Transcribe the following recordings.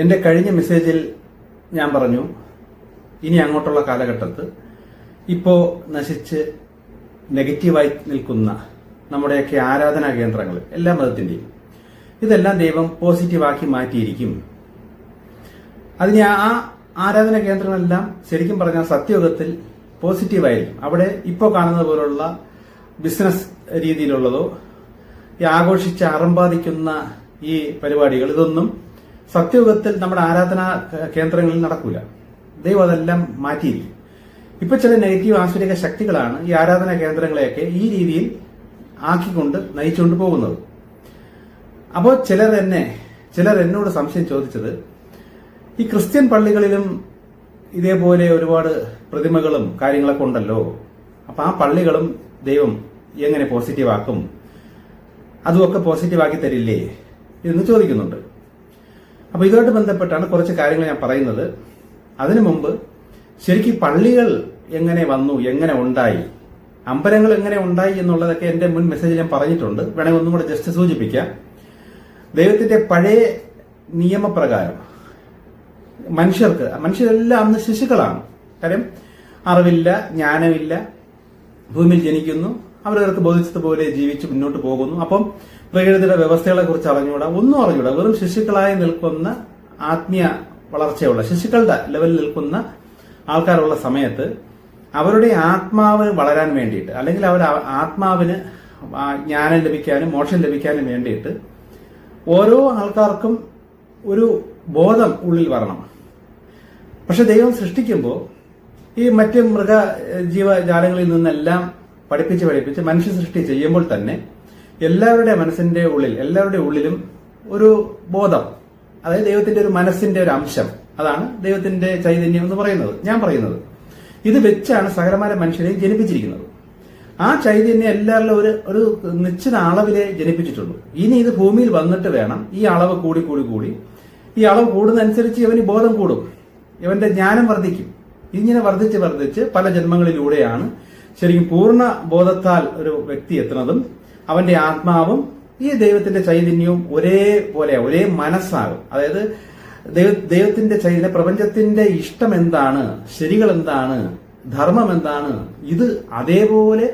എന്റെ കഴിഞ്ഞ മെസ്സേജിൽ ഞാൻ പറഞ്ഞു, ഇനി അങ്ങോട്ടുള്ള കാലഘട്ടത്ത് ഇപ്പോ നശിച്ച് നെഗറ്റീവായി നിൽക്കുന്ന നമ്മുടെയൊക്കെ ആരാധനാ കേന്ദ്രങ്ങൾ, എല്ലാ മതത്തിന്റെയും, ഇതെല്ലാം ദൈവം പോസിറ്റീവാക്കി മാറ്റിയിരിക്കും. അതിന് ആ ആരാധനാ കേന്ദ്രങ്ങളെല്ലാം ശരിക്കും പറഞ്ഞാൽ സത്യയുഗത്തിൽ പോസിറ്റീവായിരിക്കും. അവിടെ ഇപ്പോൾ കാണുന്നത് പോലുള്ള ബിസിനസ് രീതിയിലുള്ളതോ ഈ ആഘോഷിച്ച് അറമ്പാദിക്കുന്ന ഈ പരിപാടികൾ, ഇതൊന്നും സത്യയുഗത്തിൽ നമ്മുടെ ആരാധനാ കേന്ദ്രങ്ങളിൽ നടക്കൂല. ദൈവം അതെല്ലാം മാറ്റിയിരിക്കും. ഇപ്പൊ ചില നെഗറ്റീവ് ആസുരിക ശക്തികളാണ് ഈ ആരാധനാ കേന്ദ്രങ്ങളെയൊക്കെ ഈ രീതിയിൽ ആക്കിക്കൊണ്ട് നയിച്ചുകൊണ്ട് പോകുന്നത്. അപ്പോൾ ചിലർ എന്നോട് സംശയം ചോദിച്ചത്, ഈ ക്രിസ്ത്യൻ പള്ളികളിലും ഇതേപോലെ ഒരുപാട് പ്രതിമകളും കാര്യങ്ങളൊക്കെ ഉണ്ടല്ലോ, അപ്പൊ ആ പള്ളികളും ദൈവം എങ്ങനെ പോസിറ്റീവാക്കും, അതുമൊക്കെ പോസിറ്റീവാക്കി തരില്ലേ എന്ന് ചോദിക്കുന്നുണ്ട്. അപ്പൊ ഇതുമായിട്ട് ബന്ധപ്പെട്ടാണ് കുറച്ച് കാര്യങ്ങൾ ഞാൻ പറയുന്നത്. അതിനു മുമ്പ് ശരിക്കും പള്ളികൾ എങ്ങനെ വന്നു, എങ്ങനെ ഉണ്ടായി, അമ്പലങ്ങൾ എങ്ങനെ ഉണ്ടായി എന്നുള്ളതൊക്കെ എന്റെ മുൻ മെസ്സേജിൽ ഞാൻ പറഞ്ഞിട്ടുണ്ട്. വേണമെങ്കിൽ ഒന്നും കൂടെ ജസ്റ്റ് സൂചിപ്പിക്കാം. ദൈവത്തിന്റെ പഴയ നിയമപ്രകാരം മനുഷ്യരെല്ലാം അന്ന് ശിശുക്കളാണ്. കാര്യം അറിവില്ല, ജ്ഞാനമില്ല, ഭൂമിയിൽ ജനിക്കുന്നു, അവരവർക്ക് ബോധിച്ചതുപോലെ ജീവിച്ച് മുന്നോട്ട് പോകുന്നു. അപ്പം പ്രകൃതിയുടെ വ്യവസ്ഥകളെ കുറിച്ച് അറിഞ്ഞുകൂടാ, ഒന്നും അറിഞ്ഞുകൂടാ. വെറും ശിശുക്കളായി നിൽക്കുന്ന ആത്മീയ വളർച്ചയുള്ള ശിശുക്കളുടെ ലെവലിൽ നിൽക്കുന്ന ആൾക്കാരുള്ള സമയത്ത് അവരുടെ ആത്മാവിന് വളരാൻ വേണ്ടിയിട്ട്, അല്ലെങ്കിൽ അവരുടെ ആത്മാവിന് ജ്ഞാനം ലഭിക്കാനും മോക്ഷം ലഭിക്കാനും വേണ്ടിയിട്ട് ഓരോ ആൾക്കാർക്കും ഒരു ബോധം ഉള്ളിൽ വരണം. പക്ഷെ ദൈവം സൃഷ്ടിക്കുമ്പോൾ ഈ മറ്റ് ജീവജാലങ്ങളിൽ നിന്നെല്ലാം പഠിപ്പിച്ച് മനുഷ്യ സൃഷ്ടി ചെയ്യുമ്പോൾ തന്നെ എല്ലാവരുടെ മനസ്സിന്റെ ഉള്ളിൽ, എല്ലാവരുടെ ഉള്ളിലും ഒരു ബോധം, അതായത് ദൈവത്തിന്റെ ഒരു മനസ്സിന്റെ ഒരു അംശം, അതാണ് ദൈവത്തിന്റെ ചൈതന്യം എന്ന് പറയുന്നത്. ഞാൻ പറയുന്നത് ഇത് വെച്ചാണ് സകലമായ മനുഷ്യരെ ജനിപ്പിച്ചിരിക്കുന്നത്. ആ ചൈതന്യം എല്ലാവരിലും ഒരു നിശ്ചിത അളവിലെ ജനിപ്പിച്ചിട്ടുള്ളൂ. ഇനി ഇത് ഭൂമിയിൽ വന്നിട്ട് വേണം ഈ അളവ് കൂടി ഈ അളവ് കൂടുന്നതനുസരിച്ച് ഇവന് ബോധം കൂടും, ഇവന്റെ ജ്ഞാനം വർദ്ധിക്കും. ഇങ്ങനെ വർദ്ധിച്ച് പല ജന്മങ്ങളിലൂടെയാണ് ശരിക്കും പൂർണ്ണ ബോധത്താൽ ഒരു വ്യക്തി എത്തുന്നതും അവന്റെ ആത്മാവും ഈ ദൈവത്തിന്റെ ചൈതന്യവും ഒരേ മനസ്സാകും. അതായത് ദൈവത്തിന്റെ ചൈതന്യം, പ്രപഞ്ചത്തിന്റെ ഇഷ്ടം എന്താണ്, ശരികൾ എന്താണ്, ധർമ്മം എന്താണ്, ഇത് അതേപോലെ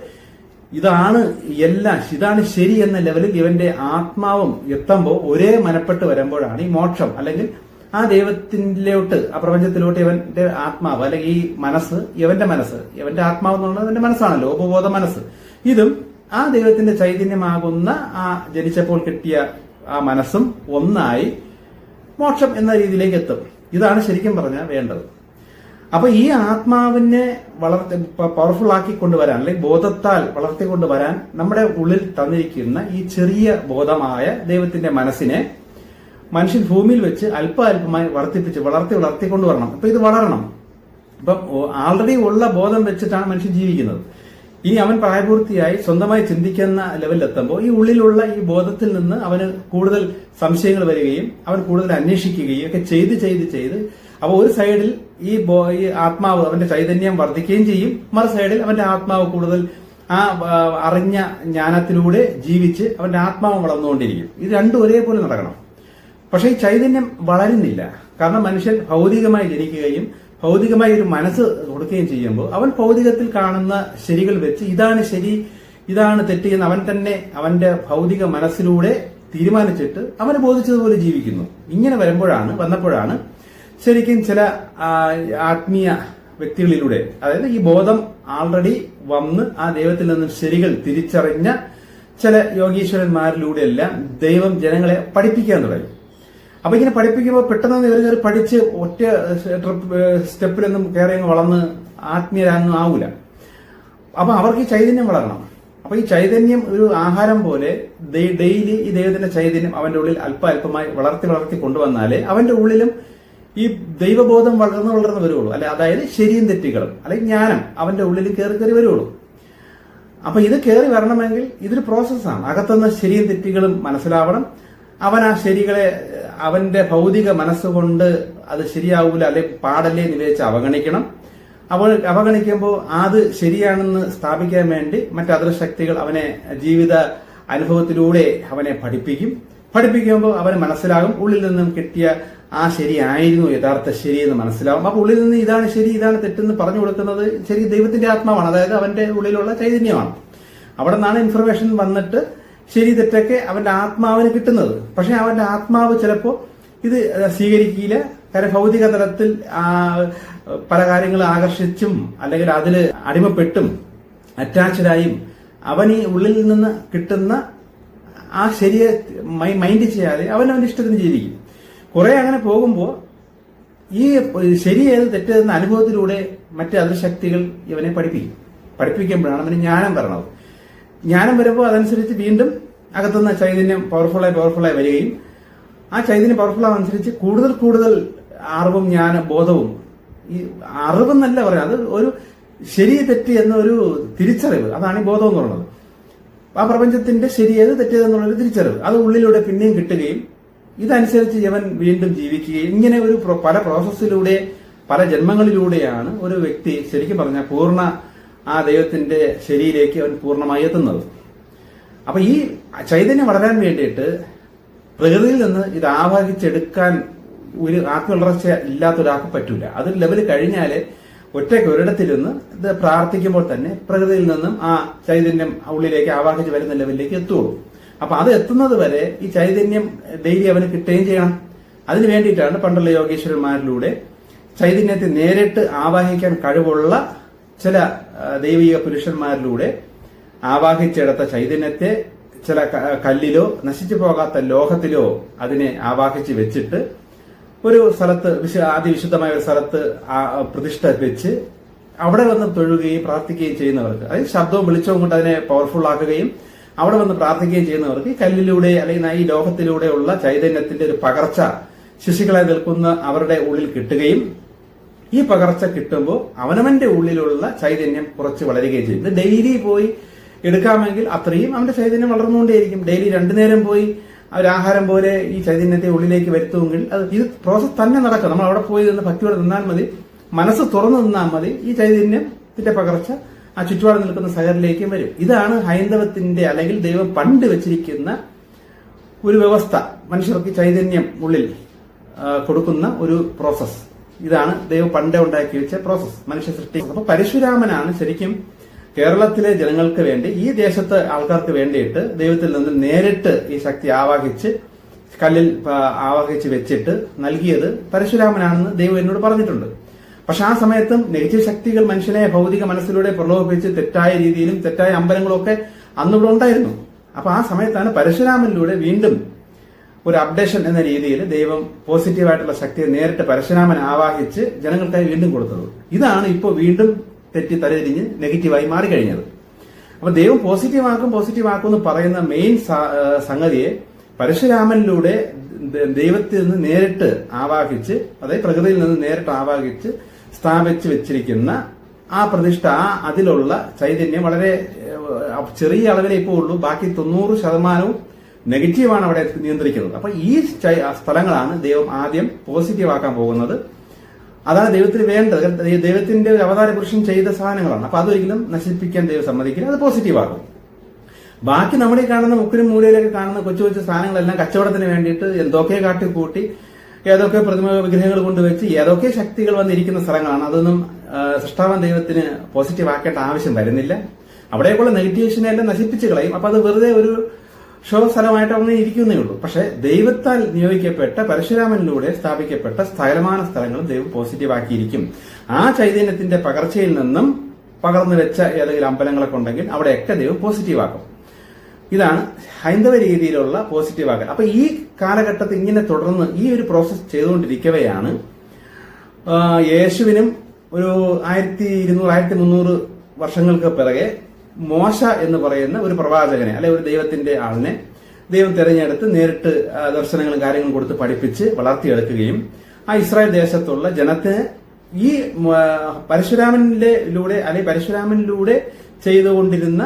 ഇതാണ് ശരി എന്ന ലെവലിൽ ഇവന്റെ ആത്മാവും എത്തുമ്പോൾ ഒരേ മനപ്പെട്ട് വരുമ്പോഴാണ് ഈ മോക്ഷം, അല്ലെങ്കിൽ ആ ദൈവത്തിലോട്ട്, ആ പ്രപഞ്ചത്തിലോട്ട് ഇവന്റെ ആത്മാവ്, അല്ലെങ്കിൽ ഈ മനസ്സ്, ഇവന്റെ ആത്മാവ് എന്നുള്ളത് ഇവന്റെ മനസ്സാണല്ലോ, ഉപബോധ മനസ്സ്. ഇതും ആ ദൈവത്തിന്റെ ചൈതന്യമാകുന്ന ആ ജനിച്ചപ്പോൾ കിട്ടിയ ആ മനസ്സും ഒന്നായി മോക്ഷം എന്ന രീതിയിലേക്ക് എത്തും. ഇതാണ് ശരിക്കും പറഞ്ഞാൽ വേണ്ടത്. അപ്പൊ ഈ ആത്മാവിനെ പവർഫുൾ ആക്കി കൊണ്ടുവരാൻ, അല്ലെങ്കിൽ ബോധത്താൽ വളർത്തിക്കൊണ്ടുവരാൻ നമ്മുടെ ഉള്ളിൽ തന്നിരിക്കുന്ന ഈ ചെറിയ ബോധമായ ദൈവത്തിന്റെ മനസ്സിനെ മനുഷ്യൻ ഭൂമിയിൽ വെച്ച് അല്പമായി വളർത്തിക്കൊണ്ടുവരണം. അപ്പൊ ഇത് വളരണം. ഇപ്പം ആൾറെഡി ഉള്ള ബോധം വെച്ചിട്ടാണ് മനുഷ്യൻ ജീവിക്കുന്നത്. ഇനി അവൻ പ്രായപൂർത്തിയായി സ്വന്തമായി ചിന്തിക്കുന്ന ലെവലിലെത്തുമ്പോൾ ഈ ഉള്ളിലുള്ള ഈ ബോധത്തിൽ നിന്ന് അവന് കൂടുതൽ സംശയങ്ങൾ വരികയും അവൻ കൂടുതൽ അന്വേഷിക്കുകയും ഒക്കെ ചെയ്ത് അപ്പോൾ ഒരു സൈഡിൽ ഈ ആത്മാവ്, അവന്റെ ചൈതന്യം വർദ്ധിക്കുകയും ചെയ്യും, മറു സൈഡിൽ അവന്റെ ആത്മാവ് കൂടുതൽ ആ അറിഞ്ഞ ജ്ഞാനത്തിലൂടെ ജീവിച്ച് അവന്റെ ആത്മാവ് വളർന്നുകൊണ്ടിരിക്കും. ഇത് രണ്ടും ഒരേപോലെ നടക്കണം. പക്ഷെ ഈ ചൈതന്യം വളരുന്നില്ല. കാരണം മനുഷ്യൻ ഭൗതികമായി ജനിക്കുകയും ഭൗതികമായി ഒരു മനസ്സ് കൊടുക്കുകയും ചെയ്യുമ്പോൾ അവൻ ഭൗതികത്തിൽ കാണുന്ന ശരികൾ വെച്ച് ഇതാണ് ശരി, ഇതാണ് തെറ്റ് എന്ന് അവൻ തന്നെ അവന്റെ ഭൗതിക മനസ്സിലൂടെ തീരുമാനിച്ചിട്ട് അവന് ബോധിച്ചതുപോലെ ജീവിക്കുന്നു. ഇങ്ങനെ വന്നപ്പോഴാണ് ശരിക്കും ചില ആത്മീയ വ്യക്തികളിലൂടെ, അതായത് ഈ ബോധം ആൾറെഡി വന്ന് ആ ദൈവത്തിൽ നിന്ന് ശരികൾ തിരിച്ചറിഞ്ഞ ചില യോഗീശ്വരന്മാരിലൂടെയെല്ലാം ദൈവം ജനങ്ങളെ പഠിപ്പിക്കാൻ തുടങ്ങി. അപ്പൊ ഇങ്ങനെ പഠിപ്പിക്കുമ്പോൾ പെട്ടെന്ന് ഇവർ പഠിച്ച് ഒറ്റ സ്റ്റെപ്പിലൊന്നും കയറി വളർന്ന് ആത്മീയരാന്നും ആവൂല. അപ്പൊ അവർക്ക് ഈ ചൈതന്യം വളരണം. അപ്പൊ ഈ ചൈതന്യം ഒരു ആഹാരം പോലെ ഡെയിലി ഈ ദൈവത്തിന്റെ ചൈതന്യം അവന്റെ ഉള്ളിൽ അല്പമായി വളർത്തി കൊണ്ടുവന്നാലേ അവന്റെ ഉള്ളിലും ഈ ദൈവബോധം വളർന്ന് വരുള്ളൂ. അതായത് ശരിയും തെറ്റുകളും അല്ലെങ്കിൽ ജ്ഞാനം അവന്റെ ഉള്ളിൽ കയറി വരുള്ളൂ. അപ്പൊ ഇത് കയറി വരണമെങ്കിൽ ഇതൊരു പ്രോസസ്സാണ്. അകത്തുനിന്ന് ശരിയും തെറ്റുകളും മനസ്സിലാവണം. അവൻ ആ ശരികളെ അവന്റെ ഭൗതിക മനസ്സുകൊണ്ട് അത് ശരിയാവൂല, അല്ലെങ്കിൽ പാടല്ലേ എന്ന് വിചാരിച്ച് അവഗണിക്കണം. അവഗണിക്കുമ്പോൾ അത് ശരിയാണെന്ന് സ്ഥാപിക്കാൻ വേണ്ടി മറ്റു അതൃശക്തികൾ അവനെ ജീവിത അനുഭവത്തിലൂടെ അവനെ പഠിപ്പിക്കും. പഠിപ്പിക്കുമ്പോൾ അവന് മനസ്സിലാകും, ഉള്ളിൽ നിന്നും കിട്ടിയ ആ ശരിയായിരുന്നു യഥാർത്ഥ ശരി എന്ന് മനസ്സിലാവും. അപ്പൊ ഉള്ളിൽ നിന്ന് ഇതാണ് ശരി ഇതാണ് തെറ്റെന്ന് പറഞ്ഞു കൊടുക്കുന്നത് ശരി ദൈവത്തിന്റെ ആത്മാവാണ്, അതായത് അവന്റെ ഉള്ളിലുള്ള ചൈതന്യമാണ്. അവിടെ നിന്നാണ് ഇൻഫർമേഷൻ വന്നിട്ട് ശരി തെറ്റൊക്കെ അവന്റെ ആത്മാവിന് കിട്ടുന്നത്. പക്ഷെ അവന്റെ ആത്മാവ് ചിലപ്പോ ഇത് സ്വീകരിക്കില്ല. കാരണം ഭൗതിക തലത്തിൽ പല കാര്യങ്ങൾ ആകർഷിച്ചും അല്ലെങ്കിൽ അതിൽ അടിമപ്പെട്ടും അറ്റാച്ച്ഡായും അവൻ ഈ ഉള്ളിൽ നിന്ന് കിട്ടുന്ന ആ ശരിയെ മൈൻഡ് ചെയ്യാതെ അവന്റെ ഇഷ്ടത്തിന് ജീവിക്കും. കുറെ അങ്ങനെ പോകുമ്പോൾ ഈ ശരിയേത് തെറ്റെന്ന അനുഭവത്തിലൂടെ മറ്റ് അതിർശക്തികൾ ഇവനെ പഠിപ്പിക്കുമ്പോഴാണ് അവന് ജ്ഞാനം വരണത്. ജ്ഞാനം വരുമ്പോൾ അതനുസരിച്ച് വീണ്ടും അകത്തുനിന്ന് ചൈതന്യം പവർഫുള്ളായി വരികയും ആ ചൈതന്യം പവർഫുൾ അനുസരിച്ച് കൂടുതൽ അറിവും ബോധവും, ഈ അറിവെന്നല്ല പറയാം, അത് ഒരു ശരി തെറ്റ് എന്നൊരു തിരിച്ചറിവ്, അതാണ് ഈ ബോധം എന്ന് പറയുന്നത്. ആ പ്രപഞ്ചത്തിന്റെ ശരിയേത് തെറ്റേതെന്നുള്ളൊരു തിരിച്ചറിവ് അത് ഉള്ളിലൂടെ പിന്നെയും കിട്ടുകയും ഇതനുസരിച്ച് ഇവൻ വീണ്ടും ജീവിക്കുകയും ഇങ്ങനെ ഒരു പല പ്രോസസ്സിലൂടെ പല ജന്മങ്ങളിലൂടെയാണ് ഒരു വ്യക്തി ശരിക്കും പറഞ്ഞാൽ പൂർണ്ണ ആ ദൈവത്തിന്റെ ശരിയിലേക്ക് അവൻ പൂർണ്ണമായി എത്തുന്നത്. അപ്പൊ ഈ ചൈതന്യം വളരാൻ വേണ്ടിയിട്ട് പ്രകൃതിയിൽ നിന്ന് ഇത് ആവാഹിച്ചെടുക്കാൻ ഒരു ആത്മവളർച്ച ഇല്ലാത്ത ഒരാൾക്ക് പറ്റൂല. അതൊരു ലെവൽ കഴിഞ്ഞാല് ഒറ്റയ്ക്ക് ഒരിടത്തിൽ നിന്ന് ഇത് പ്രാർത്ഥിക്കുമ്പോൾ തന്നെ പ്രകൃതിയിൽ നിന്നും ആ ചൈതന്യം ഉള്ളിലേക്ക് ആവാഹിച്ച് വരുന്ന ലെവലിലേക്ക് എത്തുള്ളൂ. അപ്പൊ അത് എത്തുന്നത് വരെ ഈ ചൈതന്യം ഡെയിലി അവന് കിട്ടുകയും ചെയ്യണം. അതിനു വേണ്ടിയിട്ടാണ് പണ്ടുള്ള യോഗീശ്വരന്മാരിലൂടെ ചൈതന്യത്തെ നേരിട്ട് ആവാഹിക്കാൻ കഴിവുള്ള ചില ദൈവിക പുരുഷന്മാരിലൂടെ ആവാഹിച്ചെടുത്ത ചൈതന്യത്തെ ചില കല്ലിലോ നശിച്ചു പോകാത്ത ലോഹത്തിലോ അതിനെ ആവാഹിച്ച് വെച്ചിട്ട് ഒരു സ്ഥലത്ത് അതിവിശുദ്ധമായ ഒരു സ്ഥലത്ത് പ്രതിഷ്ഠ വെച്ച് അവിടെ വന്ന് തൊഴുകയും പ്രാർത്ഥിക്കുകയും ചെയ്യുന്നവർക്ക്, അതായത് ശബ്ദവും വെളിച്ചവും കൊണ്ട് അതിനെ പവർഫുൾ ആക്കുകയും അവിടെ വന്ന് പ്രാർത്ഥിക്കുകയും ചെയ്യുന്നവർക്ക് ഈ കല്ലിലൂടെ അല്ലെങ്കിൽ ഈ ലോഹത്തിലൂടെ ഉള്ള ചൈതന്യത്തിന്റെ ഒരു പകർച്ച ശിശുക്കളായി നിൽക്കുന്ന അവരുടെ ഉള്ളിൽ കിട്ടുകയും ഈ പകർച്ച കിട്ടുമ്പോൾ അവനവന്റെ ഉള്ളിലുള്ള ചൈതന്യം കുറച്ച് വളരുകയും ചെയ്യും. ഇത് ഡെയിലി പോയി എടുക്കാമെങ്കിൽ അത്രയും അവന്റെ ചൈതന്യം വളർന്നുകൊണ്ടേയിരിക്കും. ഡെയിലി 2 നേരം പോയി ഒരാഹാരം പോലെ ഈ ചൈതന്യത്തെ ഉള്ളിലേക്ക് വരുത്തുമെങ്കിൽ ഇത് പ്രോസസ് തന്നെ നടക്കും. നമ്മൾ അവിടെ പോയി നിന്ന് ഭക്തിയോടെ നിന്നാൽ മതി, മനസ്സ് തുറന്നു നിന്നാൽ മതി, ഈ ചൈതന്യത്തിന്റെ പകർച്ച ആ ചുറ്റുപാട് നിൽക്കുന്ന സഹറിലേക്കും വരും. ഇതാണ് ഹൈന്ദവത്തിന്റെ അല്ലെങ്കിൽ ദൈവം പണ്ട് വെച്ചിരിക്കുന്ന ഒരു വ്യവസ്ഥ. മനുഷ്യർക്ക് ചൈതന്യം ഉള്ളിൽ കൊടുക്കുന്ന ഒരു പ്രോസസ്. ഇതാണ് ദൈവം പണ്ടേ ഉണ്ടാക്കി വെച്ച പ്രോസസ് മനുഷ്യ സൃഷ്ടി. അപ്പൊ പരശുരാമനാണ് ശരിക്കും കേരളത്തിലെ ജനങ്ങൾക്ക് വേണ്ടി, ഈ ദേശത്തെ ആൾക്കാർക്ക് വേണ്ടിയിട്ട് ദൈവത്തിൽ നിന്ന് നേരിട്ട് ഈ ശക്തി ആവാഹിച്ച് കല്ലിൽ ആവാഹിച്ച് വെച്ചിട്ട് നൽകിയത് പരശുരാമനാണെന്ന് ദൈവം എന്നോട് പറഞ്ഞിട്ടുണ്ട്. പക്ഷെ ആ സമയത്തും നെഗറ്റീവ് ശക്തികൾ മനുഷ്യനെ ഭൗതിക മനസ്സിലൂടെ പ്രലോഭിപ്പിച്ച് തെറ്റായ രീതിയിലും തെറ്റായ അമ്പലങ്ങളും ഒക്കെ അന്നിവിടെ ഉണ്ടായിരുന്നു. അപ്പൊ ആ സമയത്താണ് പരശുരാമനിലൂടെ വീണ്ടും ഒരു അപ്ഡേഷൻ എന്ന രീതിയിൽ ദൈവം പോസിറ്റീവായിട്ടുള്ള ശക്തിയെ നേരിട്ട് പരശുരാമൻ ആവാഹിച്ച് ജനങ്ങൾക്കായി വീണ്ടും കൊടുത്തത്. ഇതാണ് ഇപ്പോൾ വീണ്ടും തെറ്റി തലതിരിഞ്ഞ് നെഗറ്റീവായി മാറിക്കഴിഞ്ഞത്. അപ്പൊ ദൈവം പോസിറ്റീവാക്കും എന്ന് പറയുന്ന മെയിൻ സംഗതിയെ പരശുരാമനിലൂടെ ദൈവത്തിൽ നിന്ന് നേരിട്ട് ആവാഹിച്ച്, അതായത് പ്രകൃതിയിൽ നിന്ന് നേരിട്ട് ആവാഹിച്ച് സ്ഥാപിച്ചു വെച്ചിരിക്കുന്ന ആ പ്രതിഷ്ഠ, അതിലുള്ള ചൈതന്യം വളരെ ചെറിയ അളവിലേ ഇപ്പോൾ ഉള്ളൂ. ബാക്കി 90% നെഗറ്റീവാണ് അവിടെ നിയന്ത്രിക്കുന്നത്. അപ്പൊ ഈ സ്ഥലങ്ങളാണ് ദൈവം ആദ്യം പോസിറ്റീവാക്കാൻ പോകുന്നത്. അതാണ് ദൈവത്തിന് വേണ്ടത്. ദൈവത്തിന്റെ ഒരു അവതാര പുരുഷൻ ചെയ്ത സാധനങ്ങളാണ്. അപ്പൊ അതൊരിക്കലും നശിപ്പിക്കാൻ ദൈവം സമ്മതിക്കില്ല, അത് പോസിറ്റീവാകും. ബാക്കി നമ്മുടെ ഈ കാണുന്ന മുക്കിനും മൂലയിലൊക്കെ കാണുന്ന കൊച്ചു കൊച്ചു സാധനങ്ങളെല്ലാം കച്ചവടത്തിന് വേണ്ടിയിട്ട് എന്തൊക്കെ കാട്ടിക്കൂട്ടി ഏതൊക്കെ പ്രതിമ വിഗ്രഹങ്ങൾ കൊണ്ടുവച്ച് ഏതൊക്കെ ശക്തികൾ വന്നിരിക്കുന്ന സ്ഥലങ്ങളാണ്. അതൊന്നും സൃഷ്ടാവാൻ ദൈവത്തിന് പോസിറ്റീവ് ആക്കേണ്ട ആവശ്യം വരുന്നില്ല. അവിടേക്കുള്ള നെഗറ്റീവ്സിനെ എല്ലാം നശിപ്പിച്ച് കളയും. അപ്പൊ അത് വെറുതെ ഒരു ഷോ സ്ഥലമായിട്ട് അങ്ങനെ ഇരിക്കുന്നേ ഉള്ളൂ. പക്ഷെ ദൈവത്താൽ നിയോഗിക്കപ്പെട്ട പരശുരാമനിലൂടെ സ്ഥാപിക്കപ്പെട്ട സ്ഥലമാന സ്ഥലങ്ങളും ദൈവം പോസിറ്റീവ് ആക്കിയിരിക്കും. ആ ചൈതന്യത്തിന്റെ പകർച്ചയിൽ നിന്നും പകർന്നു വെച്ച ഏതെങ്കിലും അമ്പലങ്ങളൊക്കെ ഉണ്ടെങ്കിൽ അവിടെയൊക്കെ ദൈവം പോസിറ്റീവ് ആക്കും. ഇതാണ് ഹൈന്ദവ രീതിയിലുള്ള പോസിറ്റീവ് ആക്കൽ. അപ്പൊ ഈ കാലഘട്ടത്തിൽ ഇങ്ങനെ തുടർന്ന് ഈ ഒരു പ്രോസസ് ചെയ്തുകൊണ്ടിരിക്കവെയാണ് യേശുവിനും ഒരു 1200-1300 വർഷങ്ങൾക്ക് പിറകെ മോശ എന്ന് പറയുന്ന ഒരു പ്രവാചകനെ അല്ലെ ഒരു ദൈവത്തിന്റെ ആളിനെ ദൈവം തെരഞ്ഞെടുത്ത് നേരിട്ട് ദർശനങ്ങളും കാര്യങ്ങളും കൊടുത്ത് പഠിപ്പിച്ച് വളർത്തിയെടുക്കുകയും ആ ഇസ്രായേൽ ദേശത്തുള്ള ജനത്തിന് ഈ പരശുരാമനിലൂടെ അല്ലെങ്കിൽ പരശുരാമനിലൂടെ ചെയ്തുകൊണ്ടിരുന്ന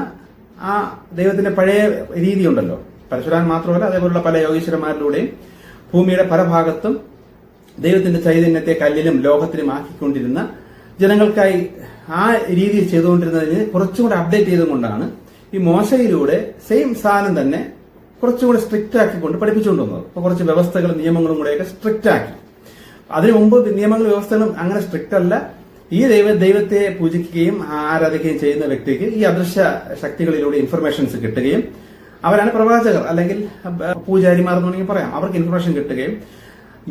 ആ ദൈവത്തിന്റെ പഴയ രീതി ഉണ്ടല്ലോ, പരശുരാമൻ മാത്രമല്ല അതേപോലുള്ള പല യോഗീശ്വരന്മാരിലൂടെയും ഭൂമിയുടെ പല ഭാഗത്തും ദൈവത്തിന്റെ ചൈതന്യത്തെ കല്ലിലും ലോഹത്തിലും ആക്കിക്കൊണ്ടിരുന്ന ജനങ്ങൾക്കായി ആ രീതിയിൽ ചെയ്തുകൊണ്ടിരുന്നതിന് കുറച്ചും കൂടെ അപ്ഡേറ്റ് ചെയ്തുകൊണ്ടാണ് ഈ മോശയിലൂടെ സെയിം സാധനം തന്നെ കുറച്ചുകൂടി സ്ട്രിക്റ്റ് ആക്കിക്കൊണ്ട് പഠിപ്പിച്ചുകൊണ്ട് വന്നത്. അപ്പൊ കുറച്ച് വ്യവസ്ഥകളും നിയമങ്ങളും കൂടെയൊക്കെ സ്ട്രിക്റ്റ് ആക്കി. അതിനു മുമ്പ് നിയമങ്ങളും വ്യവസ്ഥകളും അങ്ങനെ സ്ട്രിക്റ്റ് അല്ല. ഈ ദൈവത്തെ പൂജിക്കുകയും ആരാധിക്കുകയും ചെയ്യുന്ന വ്യക്തിക്ക് ഈ അദൃശ്യ ശക്തികളിലൂടെ ഇൻഫർമേഷൻസ് കിട്ടുകയും, അവരാണ് പ്രവാചകർ അല്ലെങ്കിൽ പൂജാരിമാർ എന്ന് വേണമെങ്കിൽ പറയാം, അവർക്ക് ഇൻഫർമേഷൻ കിട്ടുകയും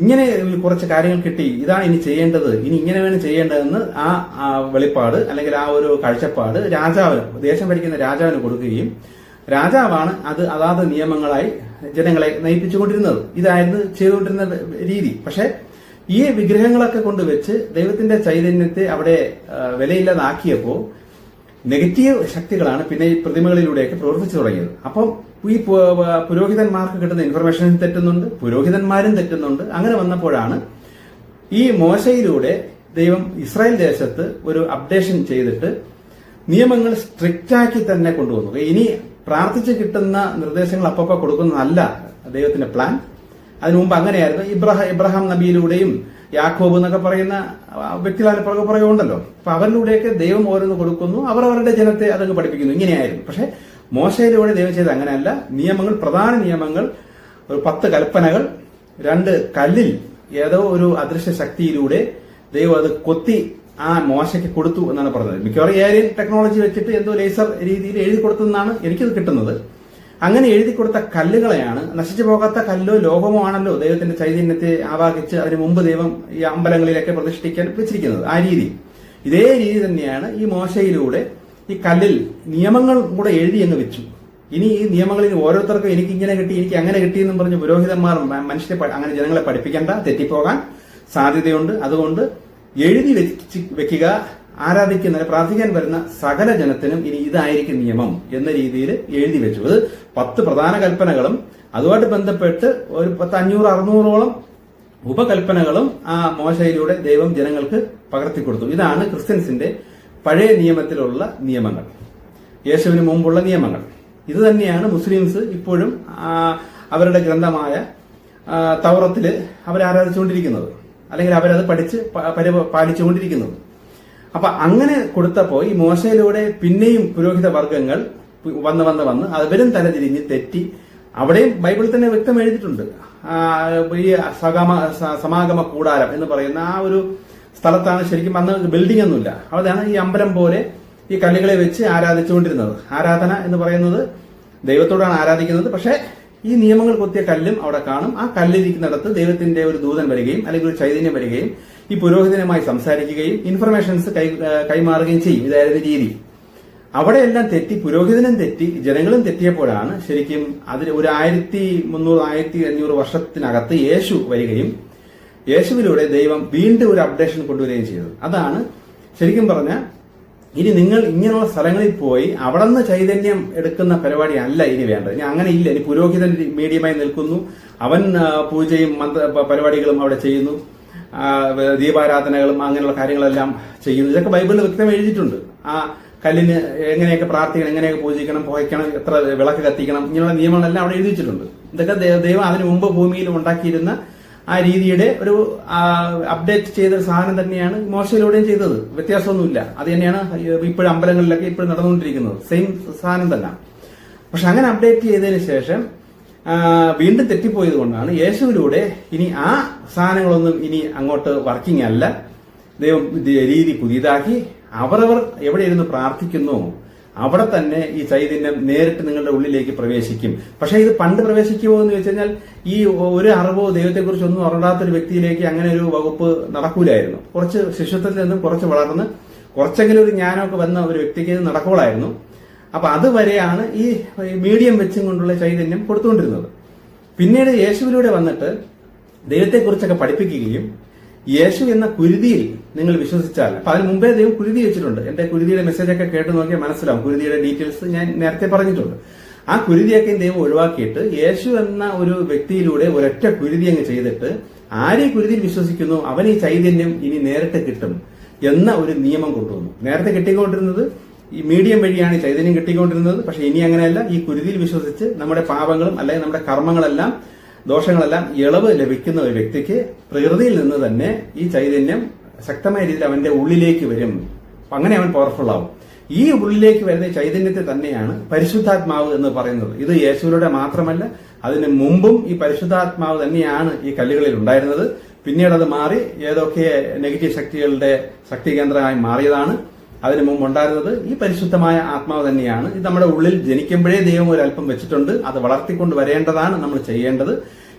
ഇങ്ങനെ കുറച്ച് കാര്യങ്ങൾ കിട്ടി, ഇതാണ് ഇനി ചെയ്യേണ്ടത്, ഇനി ഇങ്ങനെ വേണം ചെയ്യേണ്ടതെന്ന് ആ വെളിപ്പാട് അല്ലെങ്കിൽ ആ ഒരു കാഴ്ചപ്പാട് രാജാവിന്, ദേശം ഭരിക്കുന്ന രാജാവിന് കൊടുക്കുകയും രാജാവാണ് അതാത് നിയമങ്ങളായി ജനങ്ങളെ നയിപ്പിച്ചുകൊണ്ടിരുന്നത്. ഇതായിരുന്നു ചെയ്തുകൊണ്ടിരുന്ന രീതി. പക്ഷെ ഈ വിഗ്രഹങ്ങളൊക്കെ കൊണ്ടുവച്ച് ദൈവത്തിന്റെ ചൈതന്യത്തെ അവിടെ വിലയില്ലാതാക്കിയപ്പോ നെഗറ്റീവ് ശക്തികളാണ് പിന്നെ ഈ പ്രതിമകളിലൂടെയൊക്കെ പ്രവർത്തിച്ചു തുടങ്ങിയത്. അപ്പം ഈ പുരോഹിതന്മാർക്ക് കിട്ടുന്ന ഇൻഫർമേഷൻ തെറ്റുന്നുണ്ട്, പുരോഹിതന്മാരും തെറ്റുന്നുണ്ട്. അങ്ങനെ വന്നപ്പോഴാണ് ഈ മോശയിലൂടെ ദൈവം ഇസ്രായേൽ ദേശത്ത് ഒരു അപ്ഡേഷൻ ചെയ്തിട്ട് നിയമങ്ങൾ സ്ട്രിക്റ്റാക്കി തന്നെ കൊണ്ടുവന്നു. ഇനി പ്രാർത്ഥിച്ച് കിട്ടുന്ന നിർദ്ദേശങ്ങൾ അപ്പപ്പോ കൊടുക്കുന്നതല്ല ദൈവത്തിന്റെ പ്ലാൻ. അതിനു മുമ്പ് അങ്ങനെയായിരുന്നു. ഇബ്രാഹിം നബിയിലൂടെയും യാക്കോബ് എന്നൊക്കെ പറയുന്ന വ്യക്തികളെ പുറകെ ഉണ്ടല്ലോ. അപ്പൊ അവരിലൂടെയൊക്കെ ദൈവം ഓരോന്ന് കൊടുക്കുന്നു, അവർ അവരുടെ ജനത്തെ അതങ്ങ് പഠിപ്പിക്കുന്നു. ഇങ്ങനെയായിരുന്നു. പക്ഷെ മോശയിലൂടെ ദൈവം ചെയ്ത് അങ്ങനെയല്ല. നിയമങ്ങൾ, പ്രധാന നിയമങ്ങൾ, ഒരു 10 കൽപ്പനകൾ 2 കല്ലിൽ ഏതോ ഒരു അദൃശ്യ ശക്തിയിലൂടെ ദൈവം അത് കൊത്തി ആ മോശയ്ക്ക് കൊടുത്തു എന്നാണ് പറഞ്ഞത്. മിക്കവാറും ഏരിയൻ ടെക്നോളജി വെച്ചിട്ട് എന്തോ ലേസർ രീതിയിൽ എഴുതി കൊടുത്തെന്നാണ് എനിക്കത് കിട്ടുന്നത്. അങ്ങനെ എഴുതി കൊടുത്ത കല്ലുകളെയാണ്, നശിച്ചു പോകാത്ത കല്ലോ ലോഹമോ ആണല്ലോ ദൈവത്തിന്റെ ചൈതന്യത്തെ ആവാഹിച്ച് അതിനു മുമ്പ് ദൈവം ഈ അമ്പലങ്ങളിലൊക്കെ പ്രതിഷ്ഠിക്കാൻ വെച്ചിരിക്കുന്നത്. ആ രീതി, ഇതേ രീതി തന്നെയാണ് ഈ മോശയിലൂടെ ഈ കല്ലിൽ നിയമങ്ങൾ കൂടെ എഴുതി അങ്ങ് വെച്ചു. ഇനി ഈ നിയമങ്ങളിൽ ഓരോരുത്തർക്കും എനിക്ക് ഇങ്ങനെ കിട്ടി, എനിക്ക് അങ്ങനെ കിട്ടിയെന്നും പറഞ്ഞ് പുരോഹിതന്മാർ മനുഷ്യരെ അങ്ങനെ ജനങ്ങളെ പഠിപ്പിക്കേണ്ട, തെറ്റിപ്പോകാൻ സാധ്യതയുണ്ട്. അതുകൊണ്ട് എഴുതി വെക്കുക. ആരാധിക്കുന്ന, പ്രാർത്ഥിക്കാൻ വരുന്ന സകല ജനത്തിനും ഇനി ഇതായിരിക്കും നിയമം എന്ന രീതിയിൽ എഴുതി വെച്ചു. അത് 10 പ്രധാന കൽപ്പനകളും അതുമായിട്ട് ബന്ധപ്പെട്ട് ഒരു 500-600ഓളം ഉപകൽപ്പനകളും ആ മോശയിലൂടെ ദൈവം ജനങ്ങൾക്ക് പകർത്തിക്കൊടുത്തു. ഇതാണ് ക്രിസ്ത്യൻസിന്റെ പഴയ നിയമത്തിലുള്ള നിയമങ്ങൾ, യേശുവിന് മുമ്പുള്ള നിയമങ്ങൾ. ഇത് തന്നെയാണ് മുസ്ലിംസ് ഇപ്പോഴും അവരുടെ ഗ്രന്ഥമായ തൗറത്തില് അവരാരാധിച്ചുകൊണ്ടിരിക്കുന്നത്, അല്ലെങ്കിൽ അവരത് പഠിച്ച് പാലിച്ചുകൊണ്ടിരിക്കുന്നത്. അപ്പൊ അങ്ങനെ കൊടുത്തപ്പോ ഈ മോശയിലൂടെ പിന്നെയും പുരോഹിത വർഗങ്ങൾ വന്ന് അവരും തലതിരിഞ്ഞ് തെറ്റി. അവിടെയും ബൈബിളിൽ തന്നെ വ്യക്തം എഴുതിയിട്ടുണ്ട്. ഈ സമാഗമ കൂടാരം എന്ന് പറയുന്ന ആ ഒരു സ്ഥലത്താണ് ശരിക്കും അന്ന് ബിൽഡിംഗ് ഒന്നുമില്ല. അവിടെയാണ് ഈ അമ്പലം പോലെ ഈ കല്ലുകളെ വെച്ച് ആരാധിച്ചുകൊണ്ടിരുന്നത്. ആരാധന എന്ന് പറയുന്നത് ദൈവത്തോടാണ് ആരാധിക്കുന്നത്. പക്ഷെ ഈ നിയമങ്ങൾ കൊത്തിയ കല്ലും അവിടെ കാണും. ആ കല്ലിരിക്കുന്നിടത്ത് ദൈവത്തിന്റെ ഒരു ദൂതൻ വരികയും അല്ലെങ്കിൽ ഒരു ചൈതന്യം വരികയും ഈ പുരോഹിതനുമായി സംസാരിക്കുകയും ഇൻഫർമേഷൻസ് കൈമാറുകയും ചെയ്യും. ഇതായിരുന്നു രീതി. അവിടെയെല്ലാം തെറ്റി, പുരോഹിതനും തെറ്റി, ജനങ്ങളും തെറ്റിയപ്പോഴാണ് ശരിക്കും അതിൽ ഒരു 1300-1500 വർഷത്തിനകത്ത് യേശു വരികയും യേശുവിലൂടെ ദൈവം വീണ്ടും ഒരു അപ്ഡേഷൻ കൊണ്ടുവരികയും ചെയ്തത്. അതാണ് ശരിക്കും പറഞ്ഞാൽ ഇനി നിങ്ങൾ ഇങ്ങനെയുള്ള സ്ഥലങ്ങളിൽ പോയി അവിടെ നിന്ന് ചൈതന്യം എടുക്കുന്ന പരിപാടി അല്ല ഇനി വേണ്ടത്. ഇനി അങ്ങനെ ഇല്ല. ഇനി പുരോഹിതൻ മീഡിയമായി നിൽക്കുന്നു, അവൻ പൂജയും പരിപാടികളും അവിടെ ചെയ്യുന്നു, ദീപാരാധനകളും അങ്ങനെയുള്ള കാര്യങ്ങളെല്ലാം ചെയ്യുന്നു. ഇതൊക്കെ ബൈബിളിൽ വ്യക്തം എഴുതിയിട്ടുണ്ട്. ആ കല്ലിന് എങ്ങനെയൊക്കെ പ്രാർത്ഥിക്കണം, എങ്ങനെയൊക്കെ പൂജിക്കണം, പുകയ്ക്കണം, എത്ര വിളക്ക് കത്തിക്കണം, ഇങ്ങനെയുള്ള നിയമങ്ങളെല്ലാം അവിടെ എഴുതി വെച്ചിട്ടുണ്ട്. ഇതൊക്കെ ദൈവം അതിനു മുമ്പ് ഭൂമിയിൽ ഉണ്ടാക്കിയിരുന്ന ആ രീതിയുടെ ഒരു അപ്ഡേറ്റ് ചെയ്ത സാധനം തന്നെയാണ് മോശയിലൂടെയും ചെയ്തത്. വ്യത്യാസമൊന്നുമില്ല. അത് തന്നെയാണ് ഇപ്പോഴും അമ്പലങ്ങളിലൊക്കെ ഇപ്പോഴും നടന്നുകൊണ്ടിരിക്കുന്നത്. സെയിം സാധനം തന്നെ. പക്ഷെ അങ്ങനെ അപ്ഡേറ്റ് ചെയ്തതിന് ശേഷം വീണ്ടും തെറ്റിപ്പോയത് കൊണ്ടാണ് യേശുവിലൂടെ ഇനി ആ സാധനങ്ങളൊന്നും ഇനി അങ്ങോട്ട് വർക്കിംഗ് അല്ല. ദൈവം രീതി പുതിയതാക്കി അവരവർ എവിടെ ഇരുന്ന് പ്രാർത്ഥിക്കുന്നു അവിടെ തന്നെ ഈ ചൈതന്യം നേരിട്ട് നിങ്ങളുടെ ഉള്ളിലേക്ക് പ്രവേശിക്കും. പക്ഷെ ഇത് പണ്ട് പ്രവേശിക്കുമോ എന്ന് വെച്ച് കഴിഞ്ഞാൽ ഈ ഒരു അറിവോ ദൈവത്തെക്കുറിച്ചൊന്നും അറിയാത്തൊരു വ്യക്തിയിലേക്ക് അങ്ങനെ ഒരു വകുപ്പ് നടക്കൂലായിരുന്നു. കുറച്ച് ശിശുത്വത്തിൽ നിന്നും കുറച്ച് വളർന്ന് കുറച്ചെങ്കിലും ഒരു ജ്ഞാനമൊക്കെ വന്ന ഒരു വ്യക്തിക്ക് ഇത് നടക്കുള്ളായിരുന്നു. അപ്പൊ അതുവരെയാണ് ഈ മീഡിയം വെച്ചും കൊണ്ടുള്ള ചൈതന്യം കൊടുത്തുകൊണ്ടിരുന്നത്. പിന്നീട് യേശുവിലൂടെ വന്നിട്ട് ദൈവത്തെക്കുറിച്ചൊക്കെ പഠിപ്പിക്കുകയും യേശു എന്ന കുരുതിയിൽ നിങ്ങൾ വിശ്വസിച്ചാൽ, അപ്പൊ അതിന് മുമ്പേ ദൈവം കുരുതി വെച്ചിട്ടുണ്ട്. എന്റെ കുരുതിയുടെ മെസ്സേജൊക്കെ കേട്ട് നോക്കിയാൽ മനസ്സിലാവും. കുരുതിയുടെ ഡീറ്റെയിൽസ് ഞാൻ നേരത്തെ പറഞ്ഞിട്ടുണ്ട്. ആ കുരുതിയൊക്കെ ദൈവം ഒഴിവാക്കിയിട്ട് യേശു എന്ന ഒരു വ്യക്തിയിലൂടെ ഒരൊറ്റ കുരുതി അങ്ങ് ചെയ്തിട്ട് ആരെ കുരുതിയിൽ വിശ്വസിക്കുന്നു അവൻ ഈ ചൈതന്യം ഇനി നേരിട്ട് കിട്ടും എന്ന ഒരു നിയമം കൊണ്ടുവന്നു. നേരത്തെ കിട്ടിക്കൊണ്ടിരുന്നത് ഈ മീഡിയം വഴിയാണ് ഈ ചൈതന്യം കിട്ടിക്കൊണ്ടിരുന്നത്. പക്ഷെ ഇനി അങ്ങനെയല്ല. ഈ കുരുതിയിൽ വിശ്വസിച്ച് നമ്മുടെ പാപങ്ങളും അല്ലെങ്കിൽ നമ്മുടെ കർമ്മങ്ങളെല്ലാം, ദോഷങ്ങളെല്ലാം ഇളവ് ലഭിക്കുന്ന ഒരു വ്യക്തിക്ക് പ്രകൃതിയിൽ നിന്ന് തന്നെ ഈ ചൈതന്യം ശക്തമായ രീതിയിൽ അവന്റെ ഉള്ളിലേക്ക് വരും. അങ്ങനെ അവൻ പവർഫുൾ ആവും. ഈ ഉള്ളിലേക്ക് വരുന്ന ചൈതന്യത്തെ തന്നെയാണ് പരിശുദ്ധാത്മാവ് എന്ന് പറയുന്നത്. ഇത് യേശുവിലൂടെ മാത്രമല്ല, അതിന് മുമ്പും ഈ പരിശുദ്ധാത്മാവ് തന്നെയാണ് ഈ കല്ലുകളിൽ ഉണ്ടായിരുന്നത്. പിന്നീട് അത് മാറി ഏതൊക്കെ നെഗറ്റീവ് ശക്തികളുടെ ശക്തി കേന്ദ്രമായി മാറിയതാണ്. അതിനു മുമ്പ് ഉണ്ടായിരുന്നത് ഈ പരിശുദ്ധമായ ആത്മാവ് തന്നെയാണ്. ഇത് നമ്മുടെ ഉള്ളിൽ ജനിക്കുമ്പോഴേ ദൈവം ഒരു അല്പം വെച്ചിട്ടുണ്ട്. അത് വളർത്തിക്കൊണ്ട് വരേണ്ടതാണ് നമ്മൾ ചെയ്യേണ്ടത്.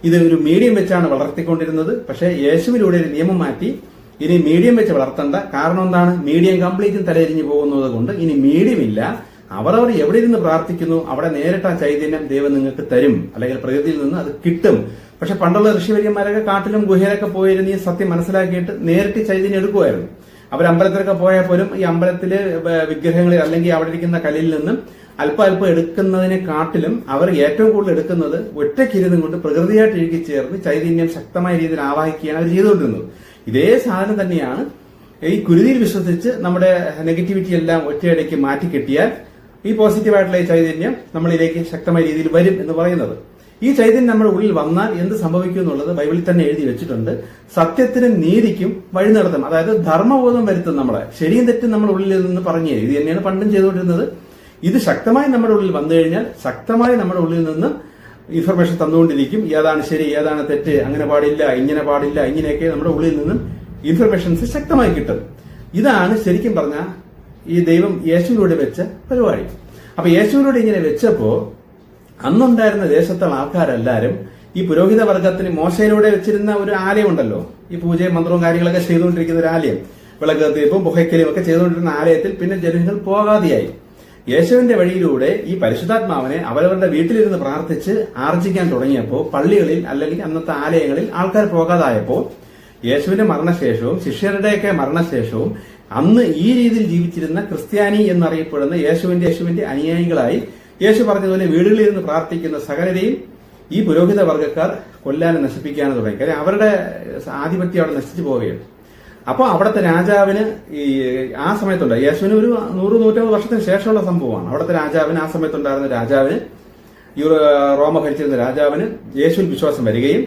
ഇത് ഒരു മീഡിയം വെച്ചാണ് വളർത്തിക്കൊണ്ടിരുന്നത്. പക്ഷേ യേശുവിലൂടെ ഒരു നിയമം മാറ്റി ഇനി മീഡിയം വെച്ച് വളർത്തണ്ട. കാരണം എന്താണ്? മീഡിയം കംപ്ലീറ്റും തലയിരിഞ്ഞു പോകുന്നത് കൊണ്ട് ഇനി മീഡിയം ഇല്ല. അവരവർ എവിടെ ഇരുന്ന് പ്രാർത്ഥിക്കുന്നു അവിടെ നേരിട്ട് ആ ചൈതന്യം ദൈവം നിങ്ങൾക്ക് തരും, അല്ലെങ്കിൽ പ്രകൃതിയിൽ നിന്ന് അത് കിട്ടും. പക്ഷെ പണ്ടുള്ള ഋഷിവര്യന്മാരൊക്കെ കാട്ടിലും ഗുഹയിലൊക്കെ പോയിരുന്ന് ഈ സത്യം മനസ്സിലാക്കിയിട്ട് നേരിട്ട് ചൈതന്യം എടുക്കുമായിരുന്നു. അവർ അമ്പലത്തിലൊക്കെ പോയാൽ പോലും ഈ അമ്പലത്തില് വിഗ്രഹങ്ങളിൽ അല്ലെങ്കിൽ അവിടെ ഇരിക്കുന്ന കല്ലിൽ നിന്നും അല്പം അല്പം എടുക്കുന്നതിനെ കാട്ടിലും അവർ ഏറ്റവും കൂടുതൽ എടുക്കുന്നത് ഒറ്റയ്ക്കിരുന്നും കൊണ്ട് പ്രകൃതിയായിട്ട് ഇഴുകി ചേർന്ന് ചൈതന്യം ശക്തമായ രീതിയിൽ ആവാഹിക്കുകയാണ് അവർ ചെയ്തുകൊണ്ടിരുന്നത്. ഇതേ സാധനം തന്നെയാണ് ഈ കുരുതിയിൽ വിശ്വസിച്ച് നമ്മുടെ നെഗറ്റിവിറ്റി എല്ലാം ഒറ്റയടിക്ക് മാറ്റിക്കെട്ടിയാൽ ഈ പോസിറ്റീവായിട്ടുള്ള ഈ ചൈതന്യം നമ്മളിലേക്ക് ശക്തമായ രീതിയിൽ വരും എന്ന് പറയുന്നത്. ഈ ചൈതന്യം നമ്മുടെ ഉള്ളിൽ വന്നാൽ എന്ത് സംഭവിക്കും എന്നുള്ളത് ബൈബിളിൽ തന്നെ എഴുതി വെച്ചിട്ടുണ്ട്. സത്യത്തിനും നീതിക്കും വഴി നടത്തും. അതായത് ധർമ്മബോധം വരുത്തും. നമ്മളെ ശരിയും തെറ്റും നമ്മുടെ ഉള്ളിൽ നിന്ന് പറഞ്ഞു തരും. ഇത് തന്നെയാണ് പണ്ടും ചെയ്തുകൊണ്ടിരുന്നത്. ഇത് ശക്തമായി നമ്മുടെ ഉള്ളിൽ വന്നു കഴിഞ്ഞാൽ ശക്തമായി നമ്മുടെ ഉള്ളിൽ നിന്ന് ഇൻഫർമേഷൻ തന്നുകൊണ്ടിരിക്കും. ഏതാണ് ശരി, ഏതാണ് തെറ്റ്, അങ്ങനെ പാടില്ല, ഇങ്ങനെ പാടില്ല, ഇങ്ങനെയൊക്കെ നമ്മുടെ ഉള്ളിൽ നിന്നും ഇൻഫർമേഷൻസ് ശക്തമായി കിട്ടും. ഇതാണ് ശരിക്കും പറഞ്ഞാൽ ഈ ദൈവം യേശുവിലൂടെ വെച്ച പരിപാടി. അപ്പൊ യേശുവിലൂടെ ഇങ്ങനെ വെച്ചപ്പോ അന്നുണ്ടായിരുന്ന ദേശത്തുള്ള ആൾക്കാരെല്ലാരും ഈ പുരോഹിത വർഗത്തിന് മോശയിലൂടെ വെച്ചിരുന്ന ഒരു ആലയം ഉണ്ടല്ലോ, ഈ പൂജയും മന്ത്രവും കാര്യങ്ങളൊക്കെ ചെയ്തുകൊണ്ടിരിക്കുന്ന ഒരു ആലയം, വിളക്ക് കത്തിയപ്പും പുകയ്ക്കലും ഒക്കെ ചെയ്തുകൊണ്ടിരുന്ന ആലയത്തിൽ പിന്നെ ജനങ്ങൾ പോകാതെയായി. യേശുവിന്റെ വഴിയിലൂടെ ഈ പരിശുദ്ധാത്മാവിനെ അവരവരുടെ വീട്ടിലിരുന്ന് പ്രാർത്ഥിച്ച് ആർജിക്കാൻ തുടങ്ങിയപ്പോൾ പള്ളികളിൽ അല്ലെങ്കിൽ അന്നത്തെ ആലയങ്ങളിൽ ആൾക്കാർ പോകാതായപ്പോൾ യേശുവിന്റെ മരണശേഷവും ശിഷ്യരുടെയൊക്കെ മരണശേഷവും അന്ന് ഈ രീതിയിൽ ജീവിച്ചിരുന്ന ക്രിസ്ത്യാനി എന്നറിയപ്പെടുന്ന യേശുവിന്റെ അനുയായികളായി യേശു പറഞ്ഞതുപോലെ വീടുകളിൽ ഇരുന്ന് പ്രാർത്ഥിക്കുന്ന സകലരെയും ഈ പുരോഹിത വർഗ്ഗക്കാർ കൊല്ലാനും നശിപ്പിക്കാനും തുടങ്ങി. കാര്യം അവരുടെ ആധിപത്യം അവിടെ നശിച്ചു പോവുകയാണ്. അപ്പോൾ അവിടുത്തെ രാജാവിന് ഈ ആ സമയത്തുണ്ട് യേശുവിന് ഒരു 100-150 വർഷത്തിന് ശേഷമുള്ള സംഭവമാണ്. അവിടുത്തെ രാജാവിന് ആ സമയത്തുണ്ടായിരുന്ന രാജാവിന് റോമ ഭരിച്ചിരുന്ന രാജാവിന് യേശുവിൽ വിശ്വാസം വരികയും